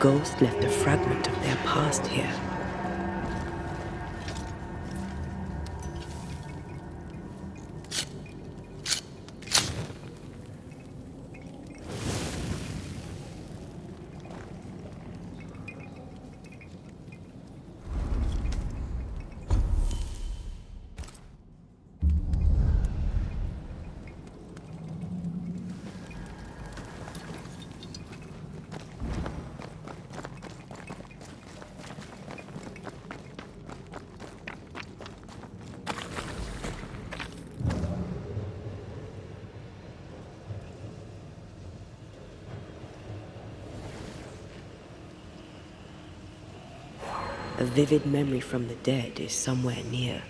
ghost left a fragment of their past here. A vivid memory from the dead is somewhere near.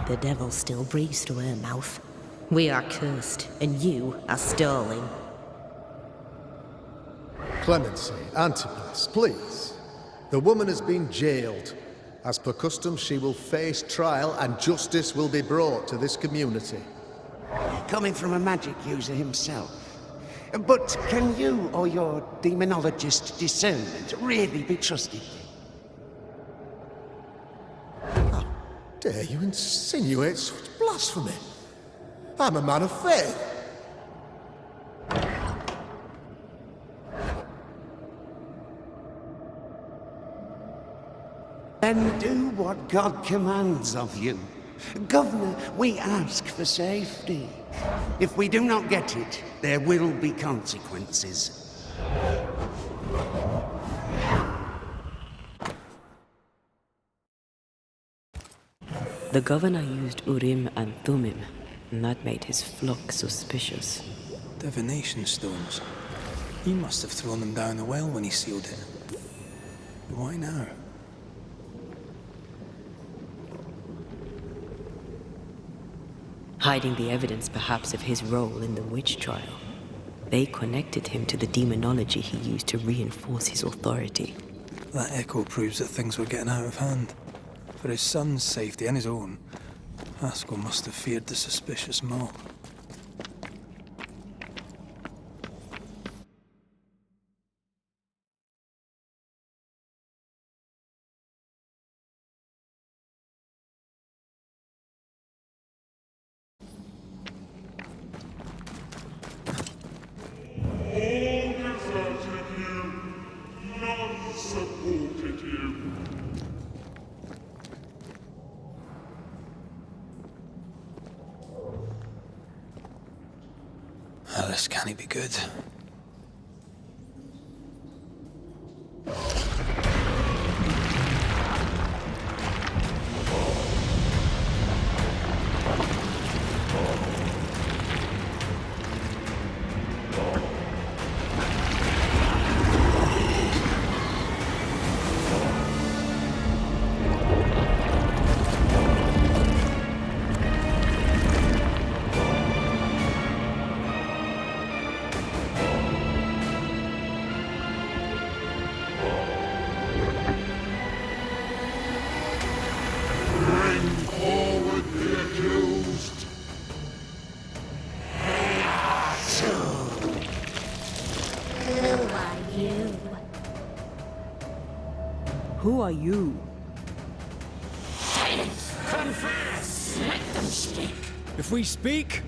The devil still breathes through her mouth. We are cursed, and you are stalling. Clemency, Antipas, please. The woman has been jailed. As per custom, she will face trial and justice will be brought to this community. Coming from a magic user himself. But can you or your demonologist discernment really be trusted? How dare you insinuate such blasphemy? I'm a man of faith. Then do what God commands of you. Governor, we ask for safety. If we do not get it, there will be consequences. The governor used Urim and Thummim, and that made his flock suspicious. Divination stones. He must have thrown them down the well when he sealed it. Why now? Hiding the evidence perhaps of his role in the witch trial. They connected him to the demonology he used to reinforce his authority. That echo proves that things were getting out of hand. For his son's safety and his own, Haskell must have feared the suspicious mob. This can't be good. Who are you? Confess! Let them speak! If we speak,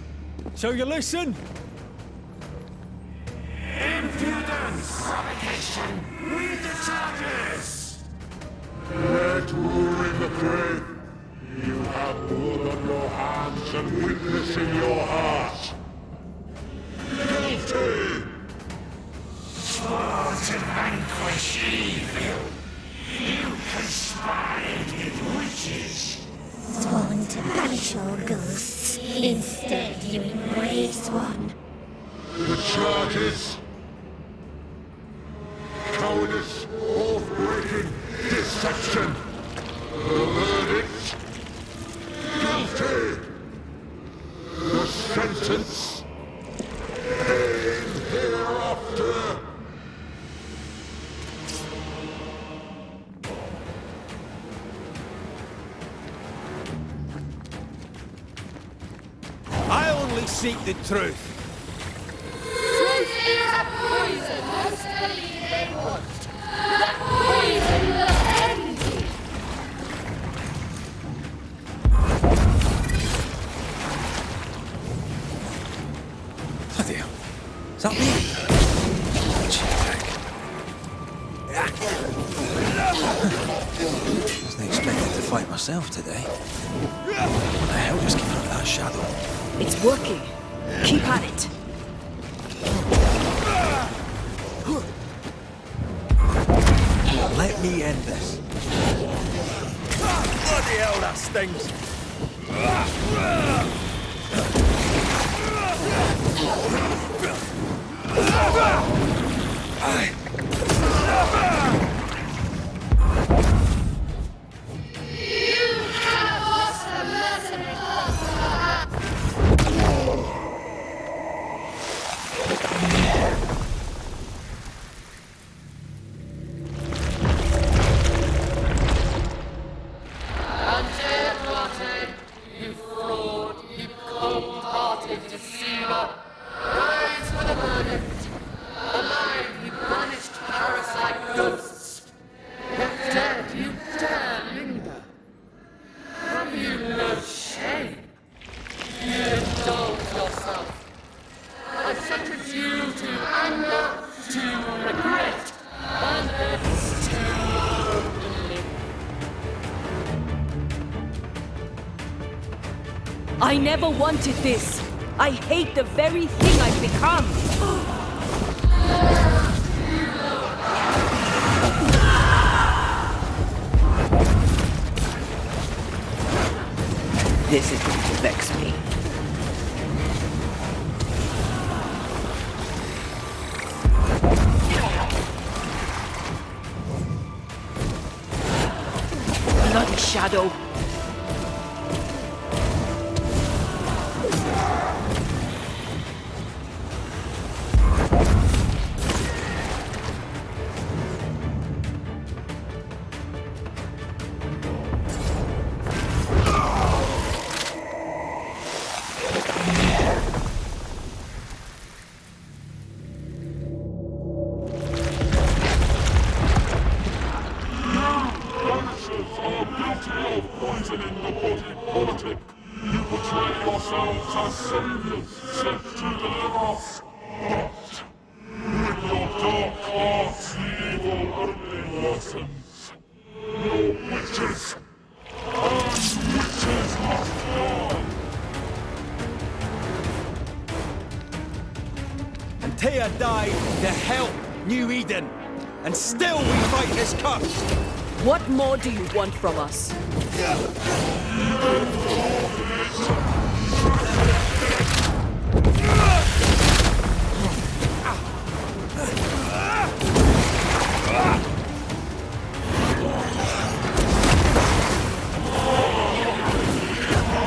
so you listen? Impudence! Provocation! Read the charges! Let Urim the grave. You have blood on your hands and witness in your heart. Guilty! Swore to vanquish evil. You conspired with witches. Sworn to banish all ghosts. Instead, you embrace one. The charges. Cowardice, oath-breaking, deception. The verdict. Guilty. The sentence. Pain hereafter. I only seek the truth. Truth is a Wasn't expecting to fight myself today. What the hell just came out of that shadow? It's working. Keep at it. Let me end this. Bloody hell, that stings! I never wanted this. I hate the very thing I've become. This is going to vex me. Bloody shadow. Banishers are guilty of poisoning the body politic. You portray yourselves as saviors sent to deliver us. But with your dark arts, the evil only worsens. You're witches. And witches must die. Antea died to help New Eden. And still we fight this curse! What more do you want from us?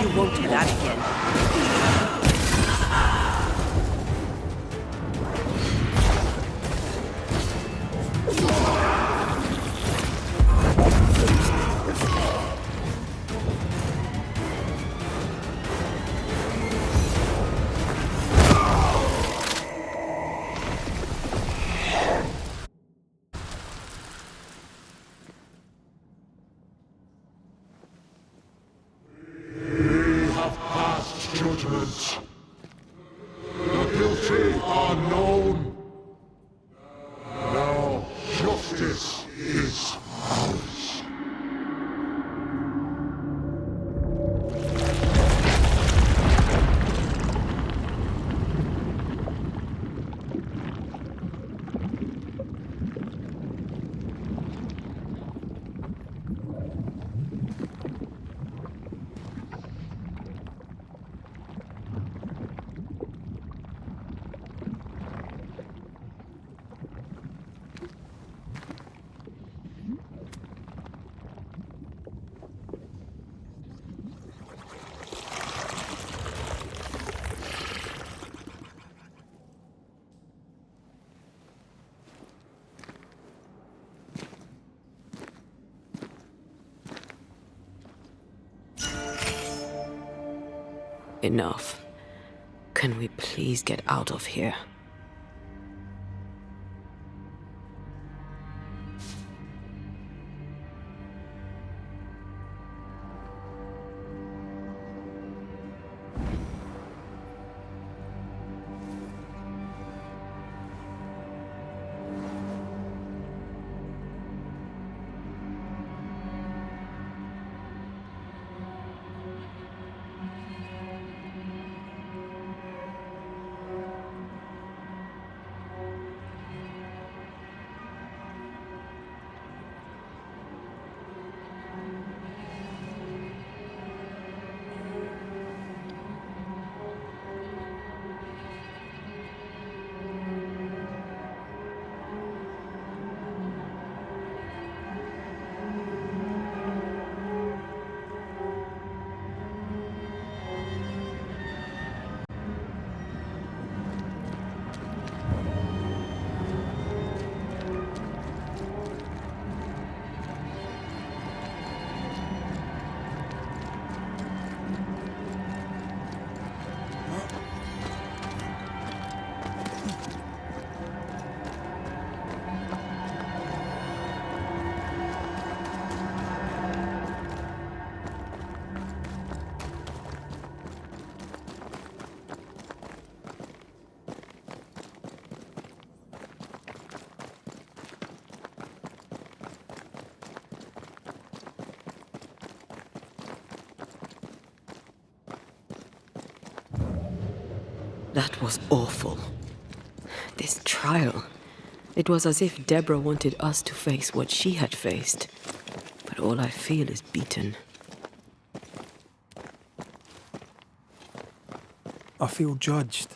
You won't do that again. Judgment. The guilty are known. Now justice is ours. Enough. Can we please get out of here? That was awful. This trial. It was as if Deborah wanted us to face what she had faced. But all I feel is beaten. I feel judged.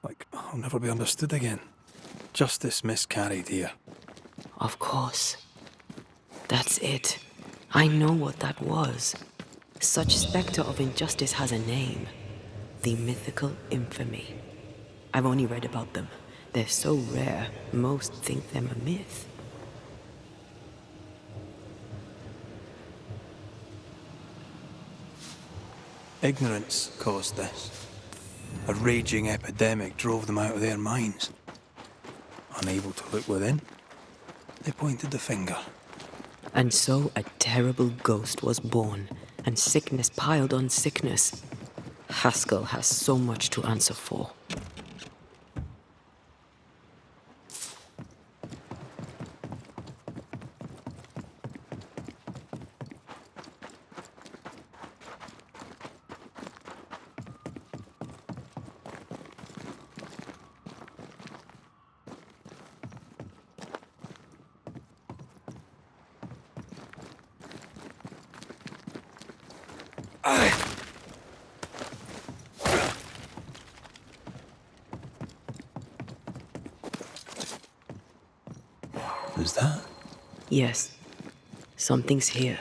Like I'll never be understood again. Justice miscarried here. Of course. That's it. I know what that was. Such spectre of injustice has a name. The mythical infamy. I've only read about them. They're so rare, most think them a myth. Ignorance caused this. A raging epidemic drove them out of their minds. Unable to look within, they pointed the finger. And so a terrible ghost was born, and sickness piled on sickness. Haskell has so much to answer for. Is that? Yes, something's here.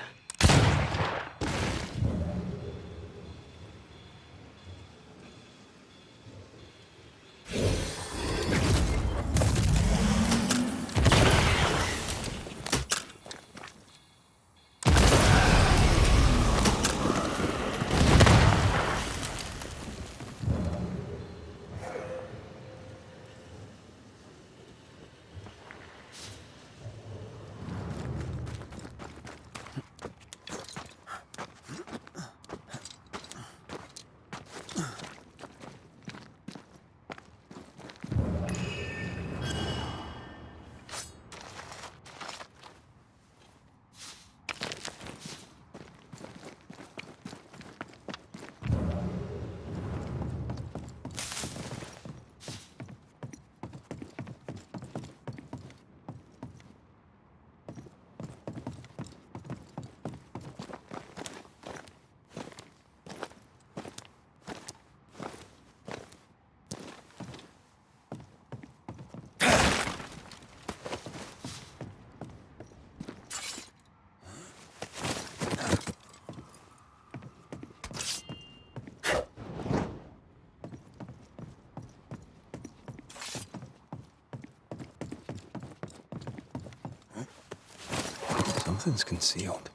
Something's concealed.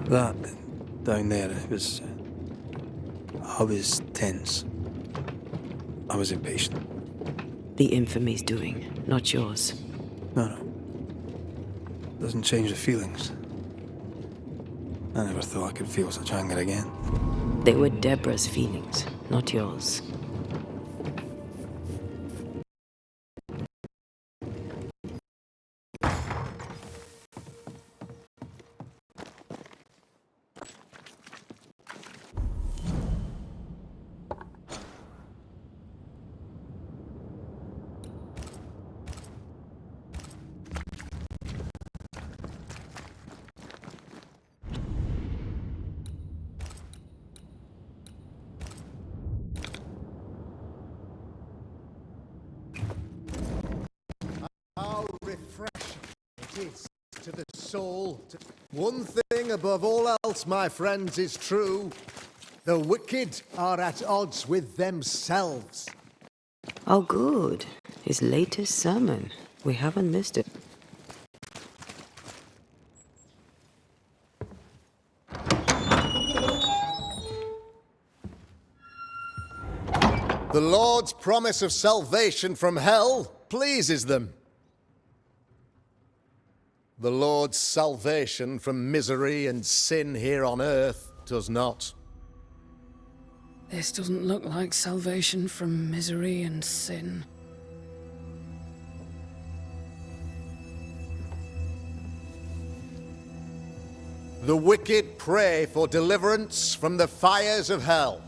That down there, it was. I was tense. I was impatient. The infamy's doing, not yours. No. Doesn't change the feelings. I never thought I could feel such anger again. They were Deborah's feelings, not yours. How refreshing it is to the soul. One thing above all else, my friends, is true. The wicked are at odds with themselves. Oh, good. His latest sermon. We haven't missed it. The Lord's promise of salvation from hell pleases them. The Lord's salvation from misery and sin here on earth does not. This doesn't look like salvation from misery and sin. The wicked pray for deliverance from the fires of hell,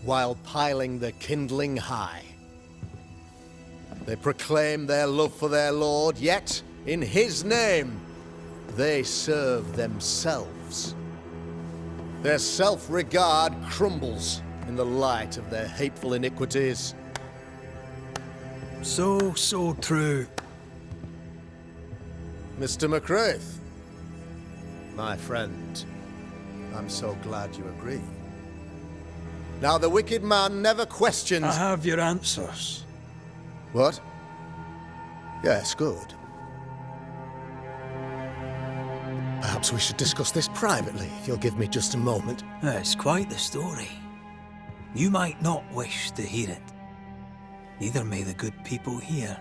while piling the kindling high. They proclaim their love for their Lord, yet in His name they serve themselves. Their self-regard crumbles in the light of their hateful iniquities. So true. Mr. McCraith, my friend, I'm so glad you agree. Now, the wicked man never questions... I have your answers. What? Yes, good. Perhaps we should discuss this privately, if you'll give me just a moment. It's quite the story. You might not wish to hear it. Neither may the good people here.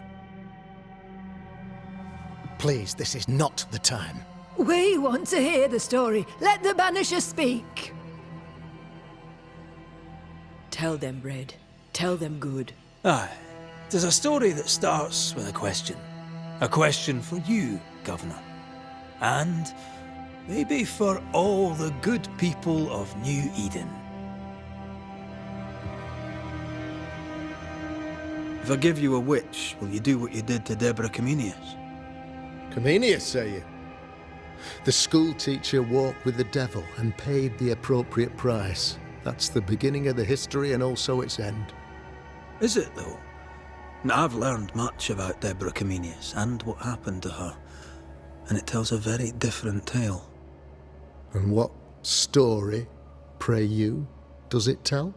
Please, this is not the time. We want to hear the story. Let the Banishers speak. Tell them, Red. Tell them good. Aye. There's a story that starts with a question. A question for you, Governor. And maybe for all the good people of New Eden. If I give you a witch, will you do what you did to Deborah Comenius? Comenius, say you? The school teacher walked with the devil and paid the appropriate price. That's the beginning of the history and also its end. Is it, though? Now, I've learned much about Deborah Comenius and what happened to her, and it tells a very different tale. And what story, pray you, does it tell?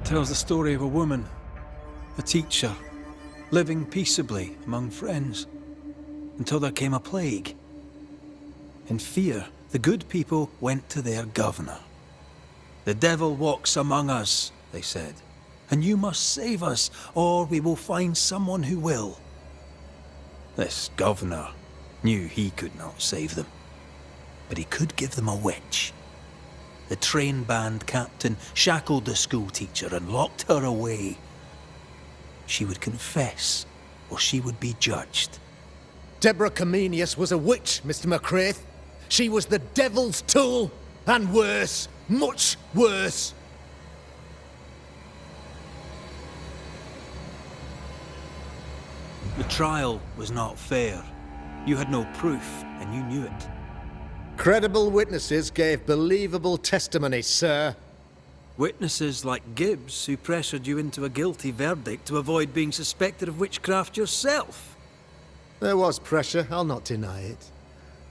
It tells the story of a woman, a teacher, living peaceably among friends, until there came a plague. In fear, the good people went to their governor. "The devil walks among us," they said, "and you must save us, or we will find someone who will." This governor knew he could not save them, but he could give them a witch. The train band captain shackled the school teacher and locked her away. She would confess, or she would be judged. Deborah Comenius was a witch, Mr. McCraith. She was the devil's tool, and worse, much worse. The trial was not fair. You had no proof, and you knew it. Credible witnesses gave believable testimony, sir. Witnesses like Gibbs, who pressured you into a guilty verdict to avoid being suspected of witchcraft yourself. There was pressure, I'll not deny it.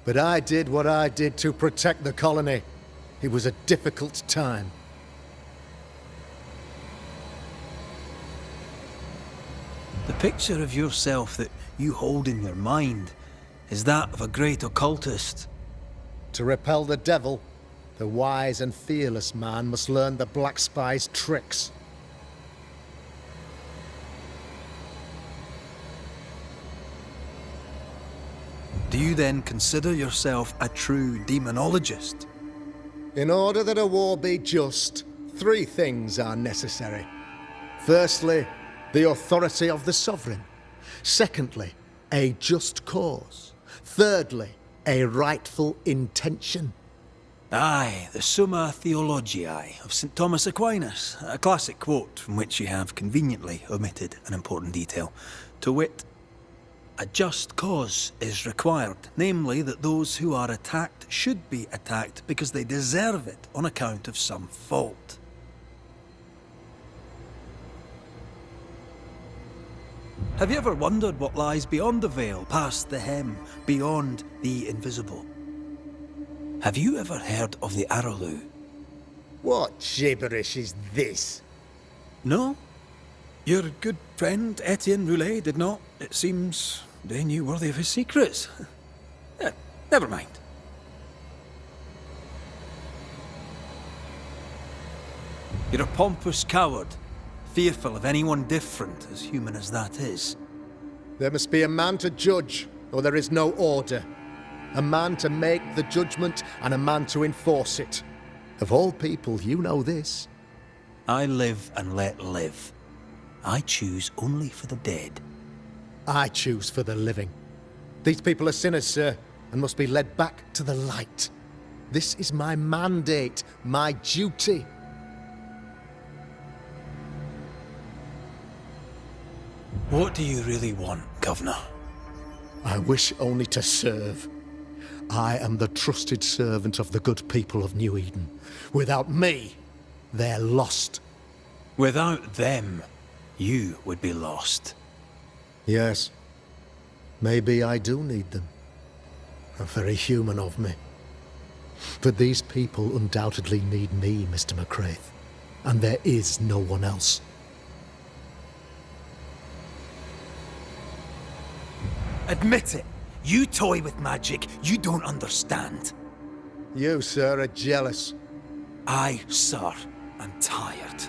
But I did what I did to protect the colony. It was a difficult time. The picture of yourself that you hold in your mind is that of a great occultist. To repel the devil, the wise and fearless man must learn the Black Spy's tricks. Do you then consider yourself a true demonologist? In order that a war be just, 3 things are necessary. Firstly, the authority of the sovereign. Secondly, a just cause. Thirdly, a rightful intention. Aye, the Summa Theologiae of St. Thomas Aquinas, a classic quote from which you have conveniently omitted an important detail, to wit, a just cause is required, namely that those who are attacked should be attacked because they deserve it on account of some fault. Have you ever wondered what lies beyond the veil, past the hem, beyond the invisible? Have you ever heard of the Arrowloo? What gibberish is this? No? Your good friend Etienne Roulet did not, it seems, deign you worthy of his secrets. Never mind. You're a pompous coward, fearful of anyone different, as human as that is. There must be a man to judge, or there is no order. A man to make the judgment, and a man to enforce it. Of all people, you know this. I live and let live. I choose only for the dead. I choose for the living. These people are sinners, sir, and must be led back to the light. This is my mandate, my duty. What do you really want, Governor? I wish only to serve. I am the trusted servant of the good people of New Eden. Without me, they're lost. Without them, you would be lost. Yes. Maybe I do need them. Very human of me. But these people undoubtedly need me, Mr. McCraith. And there is no one else. Admit it. You toy with magic you don't understand. You, sir, are jealous. I, sir, am tired.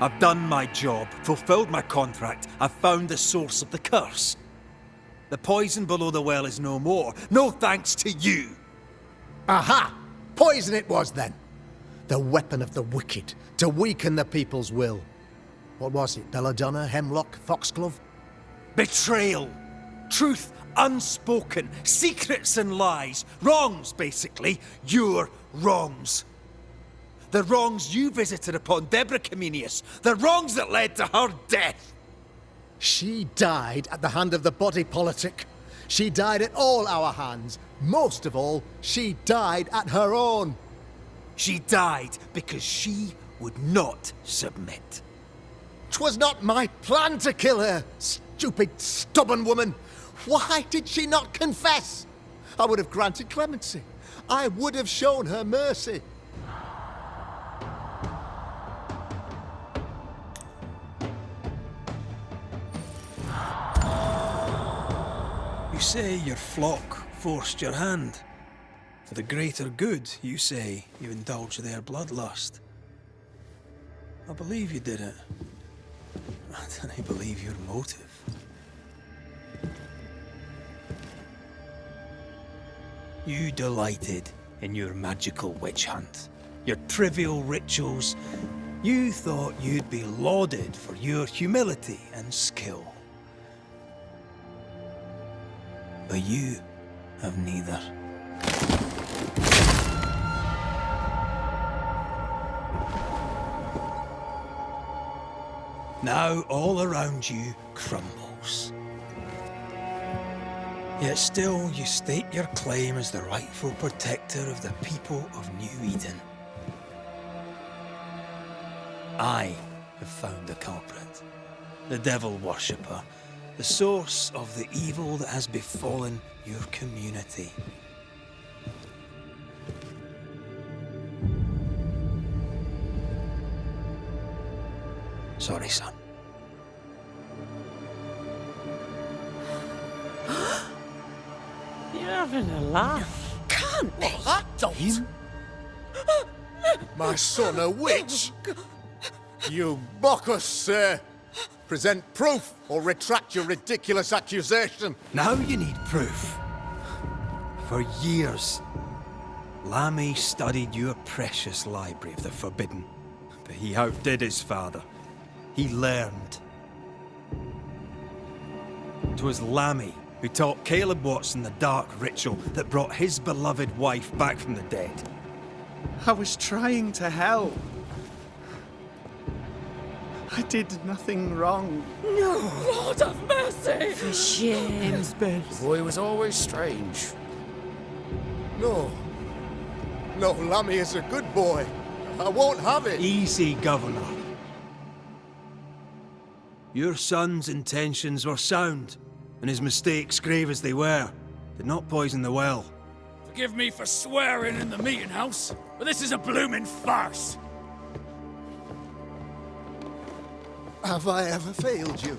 I've done my job, fulfilled my contract, I've found the source of the curse. The poison below the well is no more, no thanks to you. Aha! Poison it was then. The weapon of the wicked, to weaken the people's will. What was it, belladonna, hemlock, foxglove? Betrayal. Truth unspoken, secrets and lies, wrongs basically, your wrongs. The wrongs you visited upon Deborah Comenius, the wrongs that led to her death. She died at the hand of the body politic. She died at all our hands. Most of all, she died at her own. She died because she would not submit. 'Twas not my plan to kill her, stupid, stubborn woman. Why did she not confess? I would have granted clemency. I would have shown her mercy. You say your flock forced your hand. For the greater good, you say, you indulged their bloodlust. I believe you did it. I don't believe your motive. You delighted in your magical witch hunt, your trivial rituals. You thought you'd be lauded for your humility and skill. But you have neither. Now all around you crumbles. Yet still you state your claim as the rightful protector of the people of New Eden. I have found the culprit, the devil worshipper, the source of the evil that has befallen your community. Sorry, son. You're having a laugh. Can't be. What? dolt! Him? My son, a witch? You mock us, sir. Present proof or retract your ridiculous accusation. Now you need proof. For years, Lammy studied your precious library of the forbidden, but he outdid his father. He learned. 'Twas Lammy who taught Caleb Watson the dark ritual that brought his beloved wife back from the dead. I was trying to help. I did nothing wrong. No! Lord have mercy! For shame. Ben. The boy was always strange. No. No, Lammy is a good boy. I won't have it. Easy, Governor. Your son's intentions were sound, and his mistakes, grave as they were, did not poison the well. Forgive me for swearing in the meeting house, but this is a blooming farce. Have I ever failed you?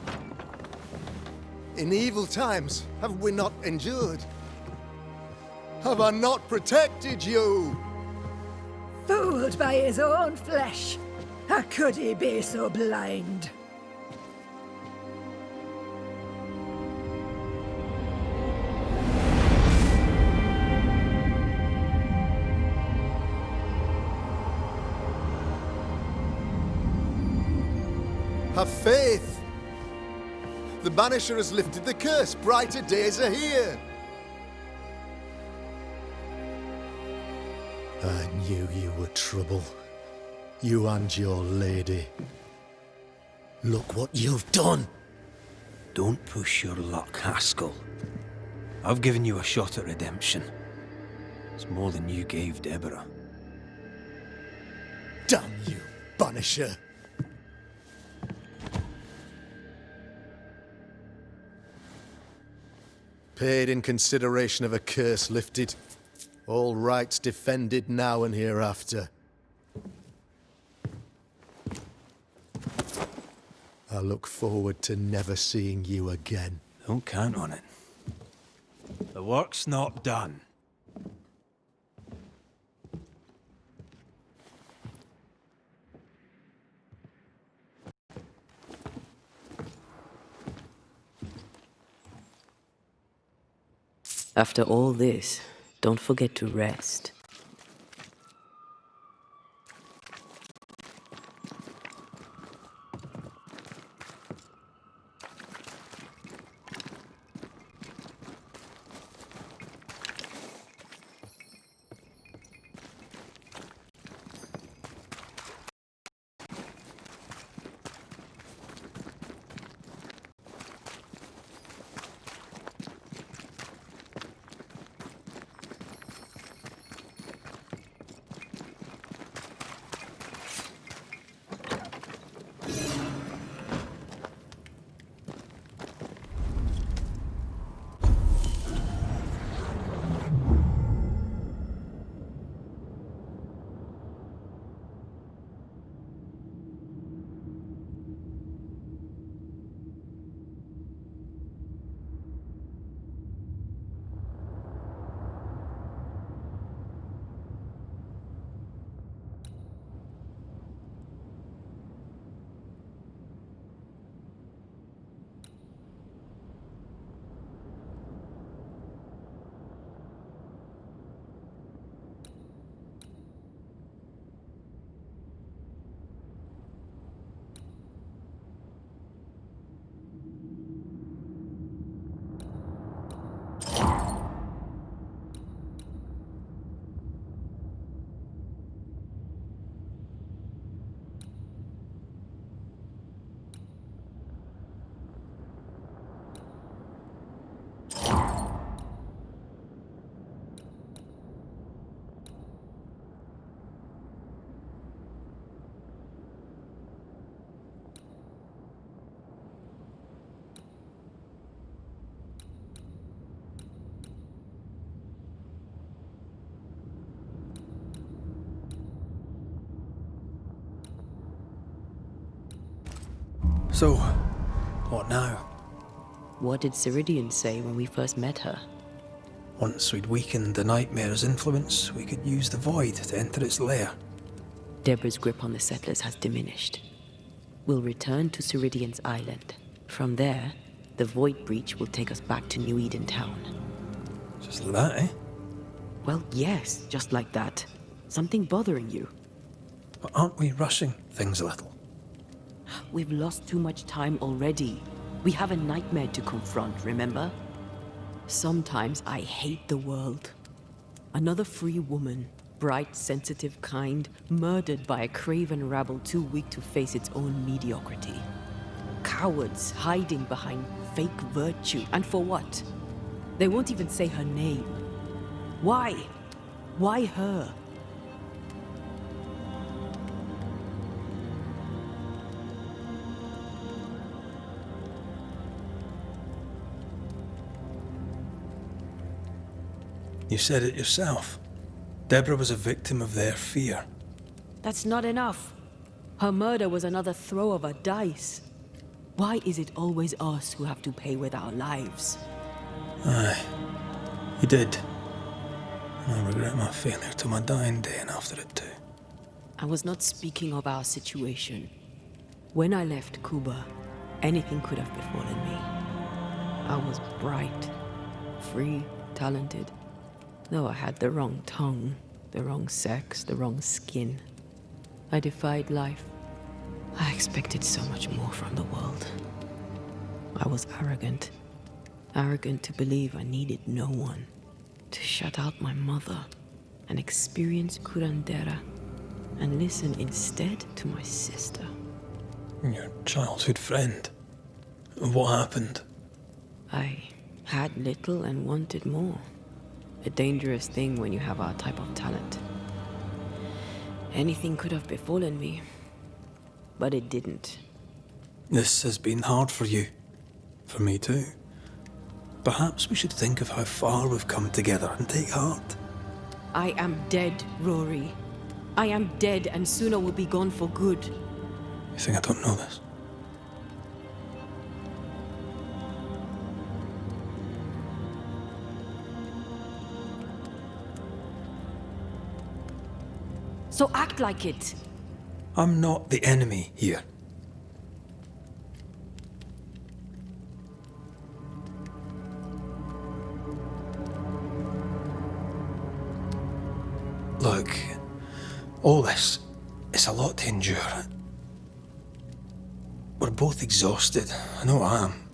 In evil times, have we not endured? Have I not protected you? Fooled by his own flesh. How could he be so blind? Have faith. The Banisher has lifted the curse. Brighter days are here. I knew you were trouble. You and your lady. Look what you've done. Don't push your luck, Haskell. I've given you a shot at redemption. It's more than you gave Deborah. Damn you, Banisher. Paid in consideration of a curse lifted. All rights defended now and hereafter. I look forward to never seeing you again. Don't count on it. The work's not done. After all this, don't forget to rest. So, what now? What did Ceridian say when we first met her? Once we'd weakened the nightmare's influence, we could use the void to enter its lair. Deborah's grip on the settlers has diminished. We'll return to Ceridian's island. From there, the void breach will take us back to New Eden town. Just like that, eh? Well, yes, just like that. Something bothering you. But aren't we rushing things a little? We've lost too much time already. We have a nightmare to confront, remember? Sometimes I hate the world. Another free woman, bright, sensitive, kind, murdered by a craven rabble too weak to face its own mediocrity. Cowards hiding behind fake virtue. And for what? They won't even say her name. Why? Why her? You said it yourself. Deborah was a victim of their fear. That's not enough. Her murder was another throw of a dice. Why is it always us who have to pay with our lives? Aye, you did. I regret my failure to my dying day and after it too. I was not speaking of our situation. When I left Cuba, anything could have befallen me. I was bright, free, talented. Though I had the wrong tongue, the wrong sex, the wrong skin. I defied life. I expected so much more from the world. I was arrogant. Arrogant to believe I needed no one. To shut out my mother and experience curandera and listen instead to my sister. Your childhood friend. What happened? I had little and wanted more. A dangerous thing when you have our type of talent. Anything could have befallen me, but it didn't. This has been hard for you. For me too. Perhaps we should think of how far we've come together and take heart. I am dead, Rory. I am dead, and sooner will be gone for good. You think I don't know this? So act like it. I'm not the enemy here. Look, all this, it's a lot to endure. We're both exhausted. I know I am.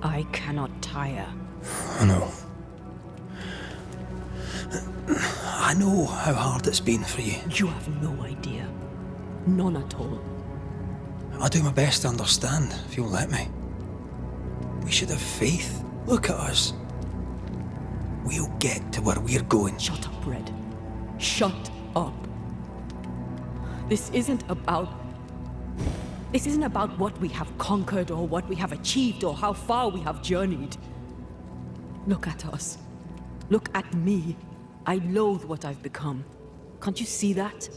I cannot tire. I know. I know how hard it's been for you. You have no idea. None at all. I'll do my best to understand, if you'll let me. We should have faith. Look at us. We'll get to where we're going. Shut up, Red. Shut up. This isn't about what we have conquered or what we have achieved or how far we have journeyed. Look at us. Look at me. I loathe what I've become. Can't you see that?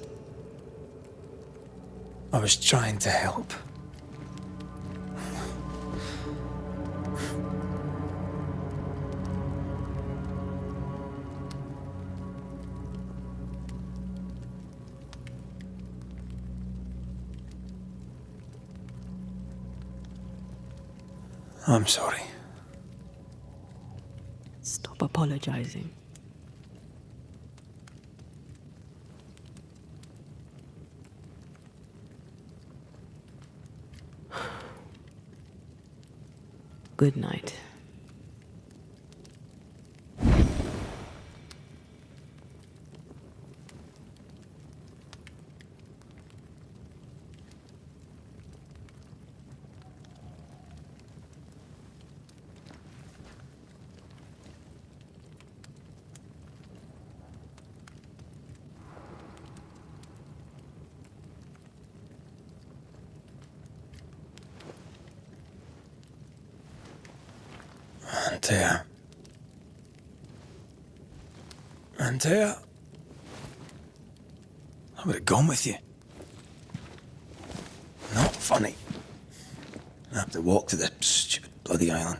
I was trying to help. I'm sorry. Stop apologizing. Good night. Antea. I would have gone with you. Not funny. I have to walk to the stupid bloody island.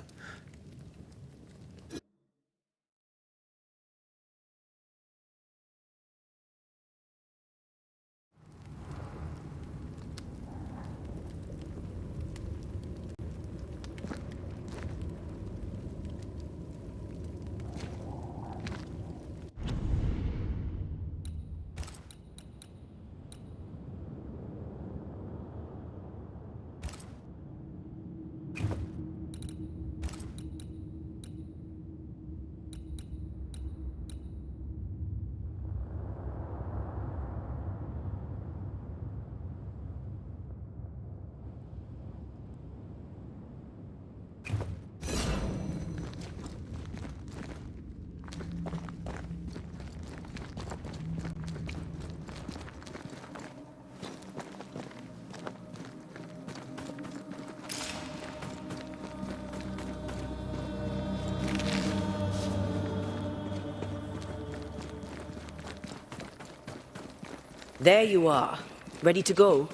There you are. Ready to go?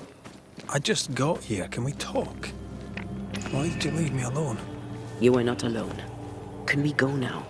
I just got here. Can we talk? Why did you leave me alone? You are not alone. Can we go now?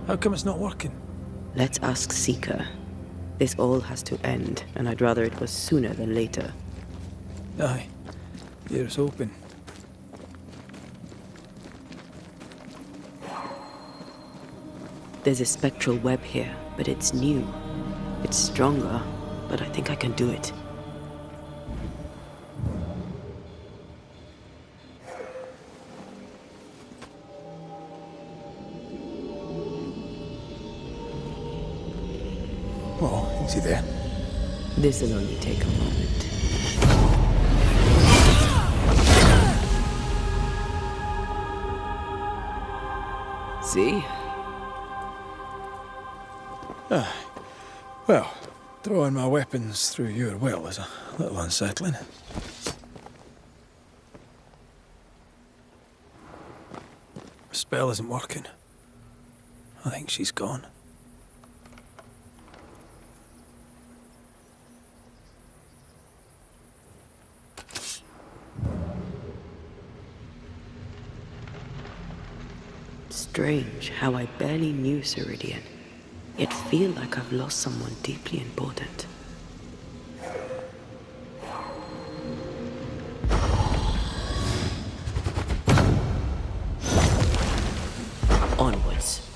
How come it's not working? Let's ask Seeker. This all has to end, and I'd rather it was sooner than later. Aye. Here's hoping. There's a spectral web here, but it's new. It's stronger, but I think I can do it. Well, easy there. This'll only take a moment. See? Well, throwing my weapons through your will is a little unsettling. The spell isn't working. I think she's gone. Strange how I barely knew Ceridian, yet feel like I've lost someone deeply important. Onwards.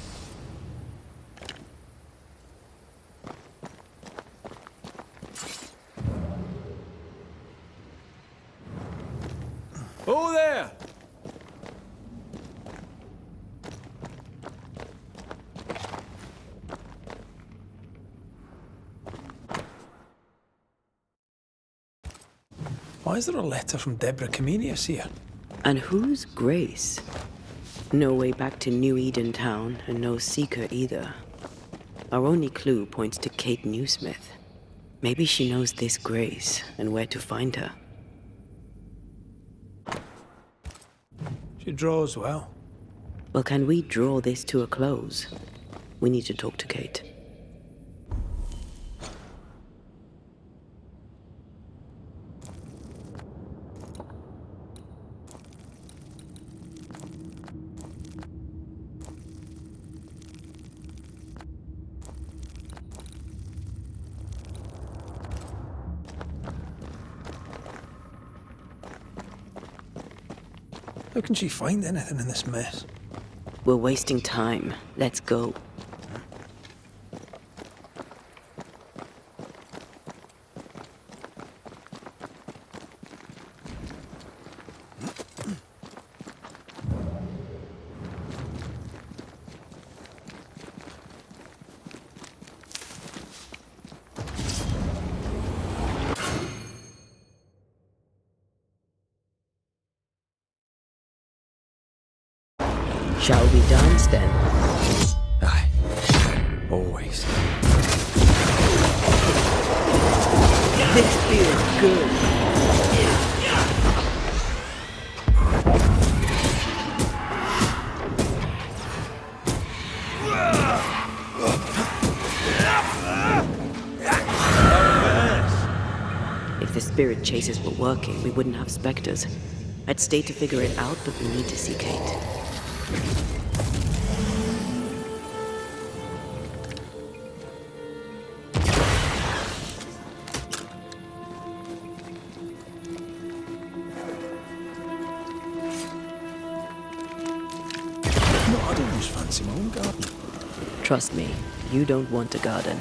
Oh there! Why is there a letter from Deborah Comenius here? And who's Grace? No way back to New Eden Town, and no Seeker either. Our only clue points to Kate Newsmith. Maybe she knows this Grace, and where to find her. She draws well. Well, can we draw this to a close? We need to talk to Kate. How can she find anything in this mess? We're wasting time. Let's go. Shall we dance then? Aye. Always. This feels good. If the spirit chases were working, we wouldn't have specters. I'd stay to figure it out, but we need to see Kate. No, I don't just fancy my own garden. Trust me, you don't want a garden.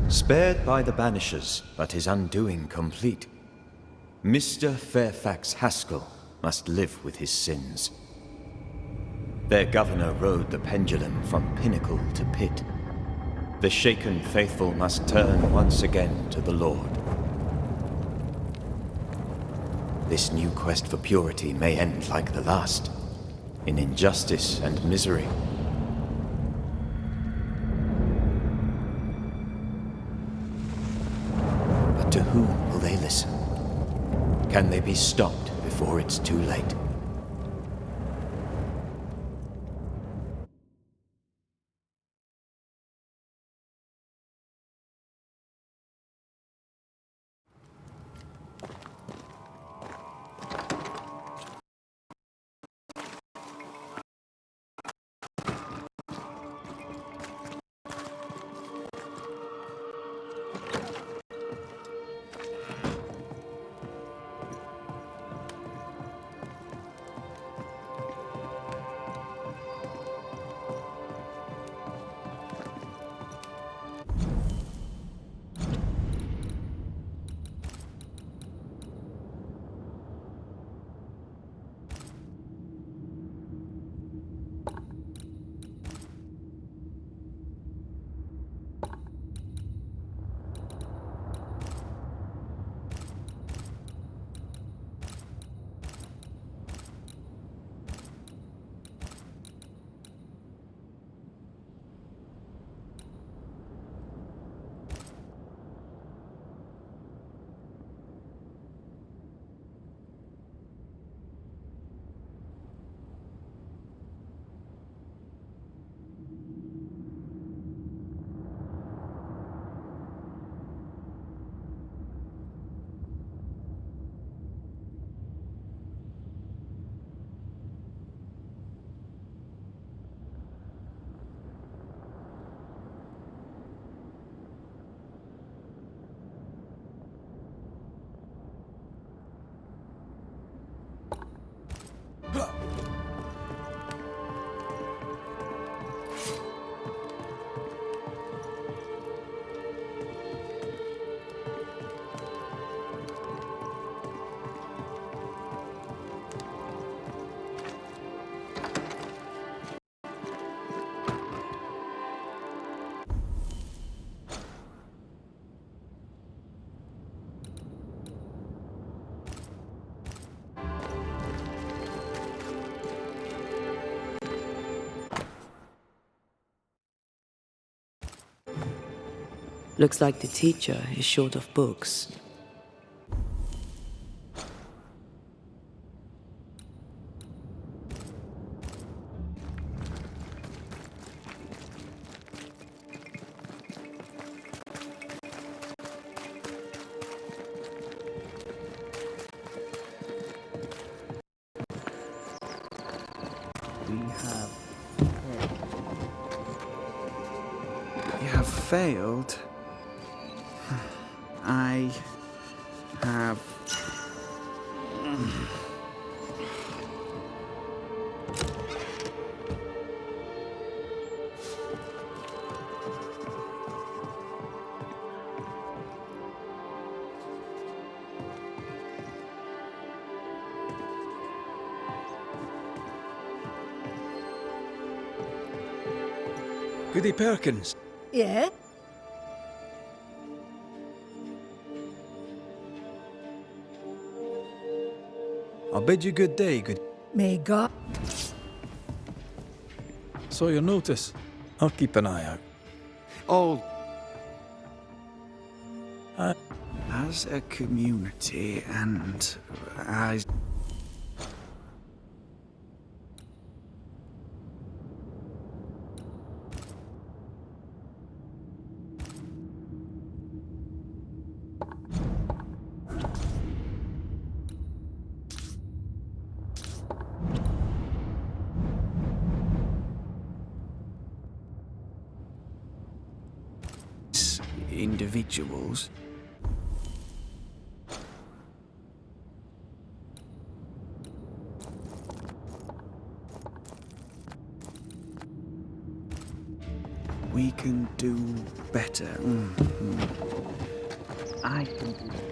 Spared by the Banishers, but his undoing complete. Mr. Fairfax Haskell must live with his sins. Their governor rode the pendulum from pinnacle to pit. The shaken faithful must turn once again to the Lord. This new quest for purity may end like the last, in injustice and misery. But to whom will they listen? Can they be stopped before it's too late? Looks like the teacher is short of books. You have failed. I have... Goody Perkins. Yeah? I'll bid you good day, good... May God... Saw your notice. I'll keep an eye out. All... As a community and as... individuals. We can do better. I can do better.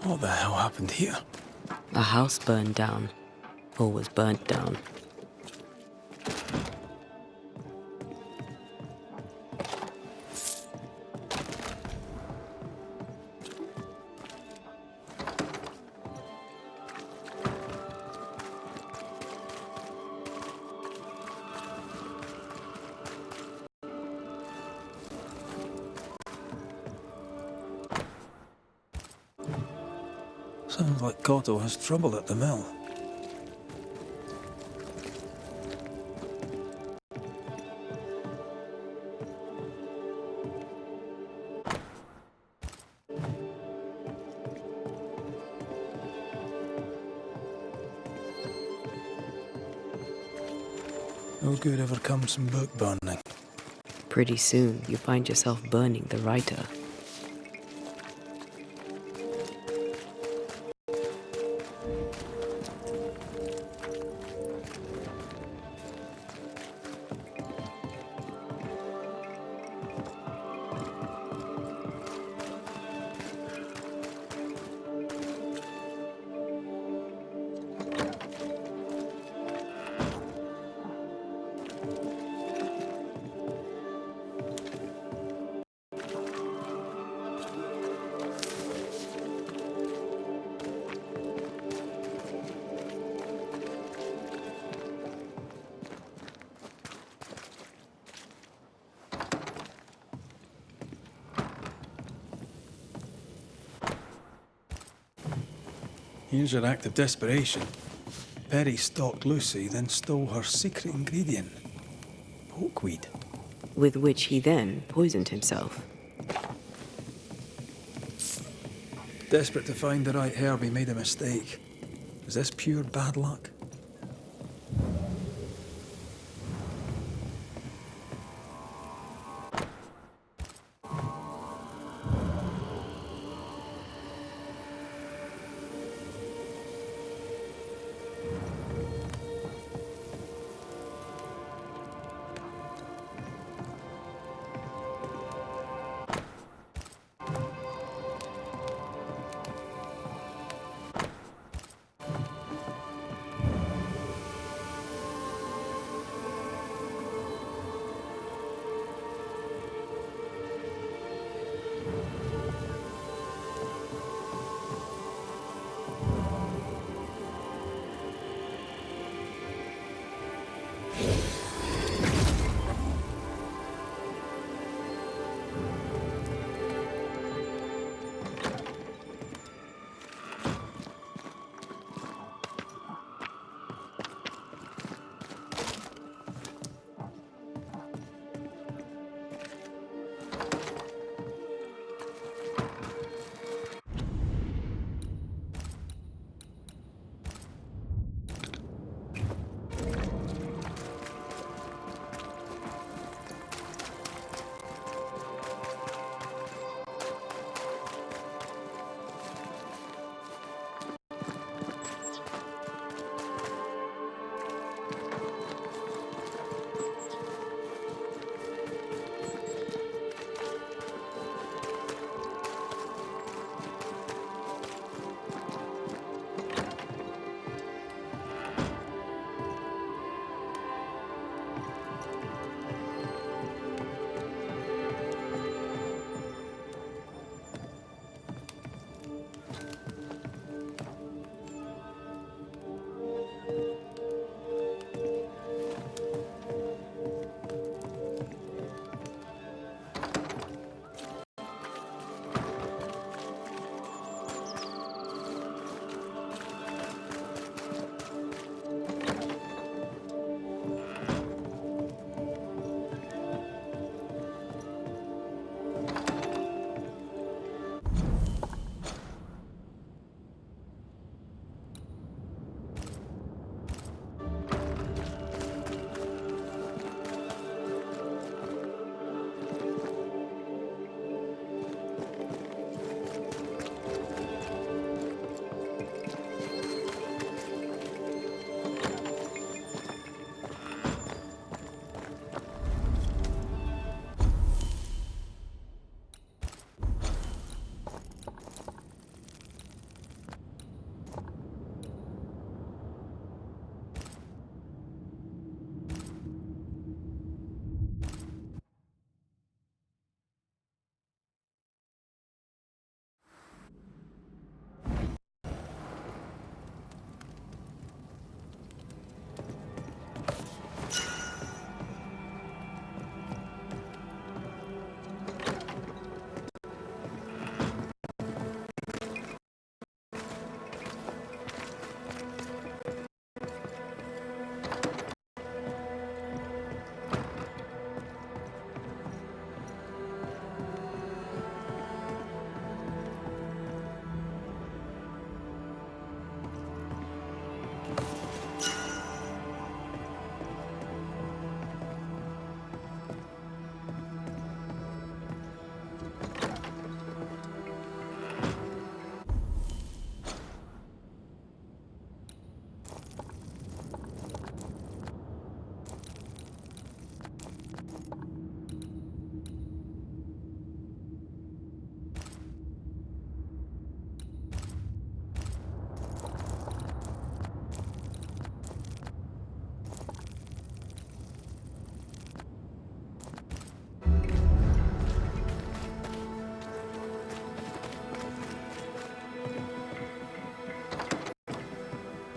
What the hell happened here? A house burned down. Or was burnt down. Sounds like Cotto has trouble at the mill. No good ever comes from book burning. Pretty soon, you find yourself burning the writer. Here's your act of desperation. Perry stalked Lucy, then stole her secret ingredient, pokeweed. With which he then poisoned himself. Desperate to find the right herb, he made a mistake. Is this pure bad luck?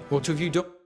What have you done?